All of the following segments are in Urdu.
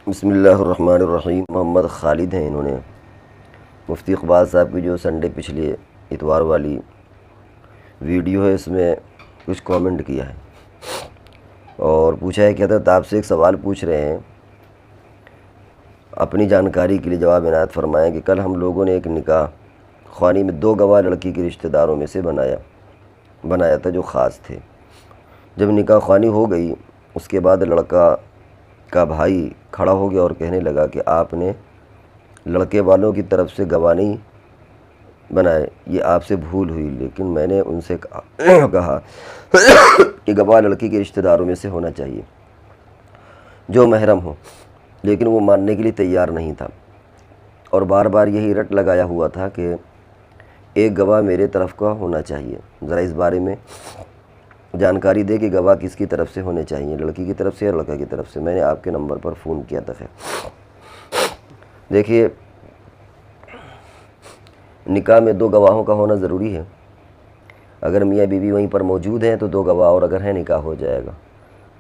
بسم اللہ الرحمن الرحیم۔ محمد خالد ہیں، انہوں نے مفتی اقبال صاحب کی جو سنڈے پچھلے اتوار والی ویڈیو ہے اس میں کچھ کامنٹ کیا ہے اور پوچھا ہے کہ حضرت آپ سے ایک سوال پوچھ رہے ہیں، اپنی جانکاری کے لیے جواب عنایت فرمائیں کہ کل ہم لوگوں نے ایک نکاح خوانی میں 2 گواہ لڑکی کے رشتہ داروں میں سے بنایا تھا جو خاص تھے۔ جب نکاح خوانی ہو گئی اس کے بعد لڑکا کا بھائی کھڑا ہو گیا اور کہنے لگا کہ آپ نے لڑکے والوں کی طرف سے گواہ نہیں بنائے، یہ آپ سے بھول ہوئی، لیکن میں نے ان سے کہا کہ گواہ لڑکی کے رشتہ داروں میں سے ہونا چاہیے جو محرم ہو، لیکن وہ ماننے کے لیے تیار نہیں تھا اور بار بار یہی رٹ لگایا ہوا تھا کہ ایک گواہ میرے طرف کا ہونا چاہیے۔ ذرا اس بارے میں جانکاری دے کہ گواہ کس کی طرف سے ہونے چاہیے، لڑکی کی طرف سے یا لڑکا کی طرف سے۔ میں نے آپ کے نمبر پر فون کیا تھا۔ خیر، دیکھیے، نکاح میں 2 گواہوں کا ہونا ضروری ہے۔ اگر میاں بیوی وہیں پر موجود ہیں تو 2 گواہ اور اگر ہیں نکاح ہو جائے گا،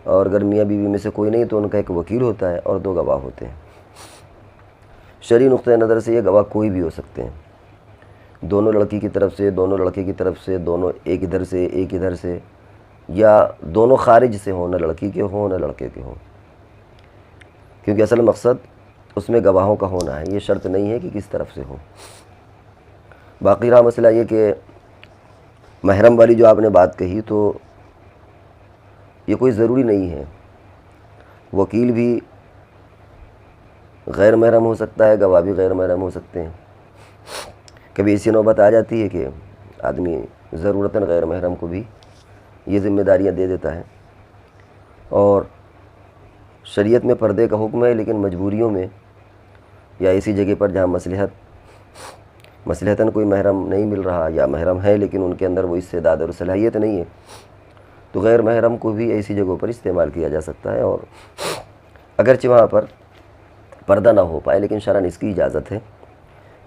اور اگر میاں بیوی میں سے کوئی نہیں تو ان کا ایک وکیل ہوتا ہے اور 2 گواہ ہوتے ہیں۔ شرعی نقطۂ نظر سے یہ گواہ کوئی بھی ہو سکتے ہیں، دونوں لڑکی کی طرف سے، دونوں لڑکے کی طرف سے، دونوں ایک ادھر سے ایک ادھر سے، یا دونوں خارج سے ہوں، نہ لڑکی کے ہوں نہ لڑکے کے ہوں، کیونکہ اصل مقصد اس میں گواہوں کا ہونا ہے، یہ شرط نہیں ہے کہ کس طرف سے ہو۔ باقی رہا مسئلہ یہ کہ محرم والی جو آپ نے بات کہی تو یہ کوئی ضروری نہیں ہے، وکیل بھی غیر محرم ہو سکتا ہے، گواہ بھی غیر محرم ہو سکتے ہیں۔ کبھی ایسی نوبت آ جاتی ہے کہ آدمی ضرورتاً غیر محرم کو بھی یہ ذمہ داریاں دے دیتا ہے، اور شریعت میں پردے کا حکم ہے، لیکن مجبوریوں میں یا ایسی جگہ پر جہاں مصلحتاً کوئی محرم نہیں مل رہا، یا محرم ہے لیکن ان کے اندر وہ استعداد اور صلاحیت نہیں ہے، تو غیر محرم کو بھی ایسی جگہوں پر استعمال کیا جا سکتا ہے، اور اگرچہ وہاں پر پردہ نہ ہو پائے لیکن شرعاً اس کی اجازت ہے۔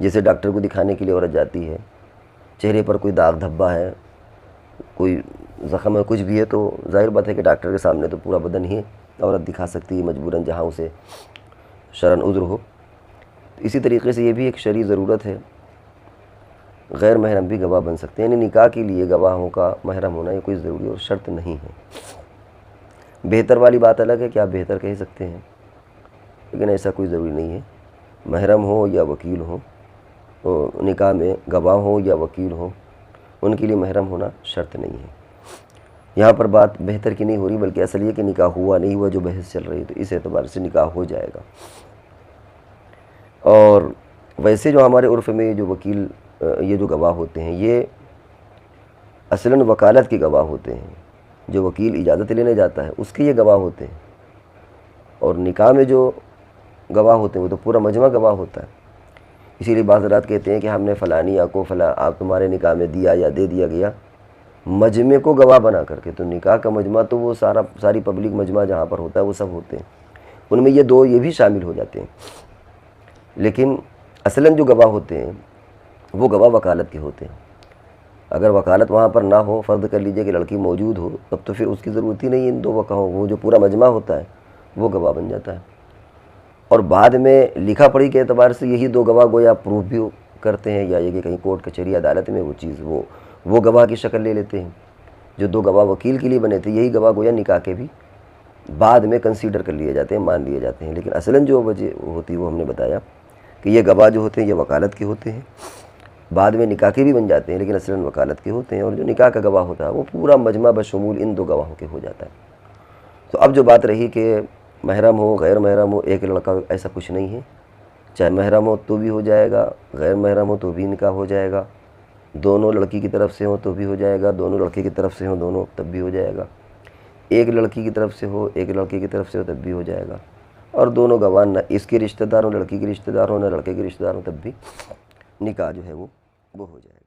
جیسے ڈاکٹر کو دکھانے کے لیے عورت جاتی ہے، چہرے پر کوئی داغ دھبا ہے، کوئی زخم ہے، کچھ بھی ہے، تو ظاہر بات ہے کہ ڈاکٹر کے سامنے تو پورا بدن ہی عورت دکھا سکتی ہے مجبوراً، جہاں اسے شرعاً عذر ہو۔ اسی طریقے سے یہ بھی ایک شرعی ضرورت ہے، غیر محرم بھی گواہ بن سکتے ہیں، یعنی نکاح کے لیے گواہوں کا محرم ہونا یہ کوئی ضروری اور شرط نہیں ہے۔ بہتر والی بات الگ ہے کہ آپ بہتر کہہ سکتے ہیں، لیکن ایسا کوئی ضروری نہیں ہے، محرم ہو یا وکیل ہو، نکاح میں گواہ ہو یا وکیل ہو، ان کے لیے محرم ہونا شرط نہیں ہے۔ یہاں پر بات بہتر کی نہیں ہو رہی، بلکہ اصل یہ کہ نکاح ہوا نہیں ہوا جو بحث چل رہی ہے، تو اس اعتبار سے نکاح ہو جائے گا۔ اور ویسے جو ہمارے عرف میں جو وکیل یہ جو گواہ ہوتے ہیں، یہ اصلاً وکالت کے گواہ ہوتے ہیں، جو وکیل اجازت لینے جاتا ہے اس کے یہ گواہ ہوتے ہیں، اور نکاح میں جو گواہ ہوتے ہیں وہ تو پورا مجمع گواہ ہوتا ہے۔ اسی لیے بعض حضرات کہتے ہیں کہ ہم نے فلانیہ کو آپ تمہارے نکاح میں دیا یا دے دیا گیا، مجمع کو گواہ بنا کر کے۔ تو نکاح کا مجمع تو وہ ساری پبلک مجمع جہاں پر ہوتا ہے وہ سب ہوتے ہیں، ان میں یہ 2 یہ بھی شامل ہو جاتے ہیں، لیکن اصلاً جو گواہ ہوتے ہیں وہ گواہ وکالت کے ہوتے ہیں۔ اگر وکالت وہاں پر نہ ہو، فرض کر لیجئے کہ لڑکی موجود ہو، تب تو پھر اس کی ضرورت ہی نہیں ہے ان 2 گواہوں، وہ جو پورا مجمع ہوتا ہے وہ گواہ بن جاتا ہے، اور بعد میں لکھا پڑھی کے اعتبار سے یہی 2 گواہ گویا پروف بھی کرتے ہیں، یا یہ کہ کہیں کورٹ کچہری عدالت میں وہ چیز وہ گواہ کی شکل لے لیتے ہیں۔ جو 2 گواہ وکیل کے لیے بنے تھے، یہی گواہ گویا نکاح کے بھی بعد میں کنسیڈر کر لیے جاتے ہیں، مان لیے جاتے ہیں، لیکن اصلاً جو وجہ ہوتی وہ ہم نے بتایا کہ یہ گواہ جو ہوتے ہیں یہ وکالت کے ہوتے ہیں، بعد میں نکاح کے بھی بن جاتے ہیں لیکن اصلاً وکالت کے ہوتے ہیں، اور جو نکاح کا گواہ ہوتا ہے وہ پورا مجمع بشمول ان 2 گواہوں کے ہو جاتا ہے۔ تو اب جو بات رہی کہ محرم ہو غیر محرم ہو ایک لڑکا، ایسا کچھ نہیں ہے، چاہے محرم ہو تو بھی ہو جائے گا، غیر محرم ہو تو بھی نکاح ہو جائے گا، دونوں لڑکی کی طرف سے ہوں تو بھی ہو جائے گا، دونوں لڑکے کی طرف سے ہوں دونوں تب بھی ہو جائے گا، ایک لڑکی کی طرف سے ہو ایک لڑکے کی طرف سے ہو تب بھی ہو جائے گا، اور دونوں گواہ نہ اس کے رشتہ دار ہوں، لڑکی کے رشتہ دار ہوں، نہ لڑکے کے رشتہ دار ہوں، تب بھی نکاح جو ہے وہ ہو جائے گا۔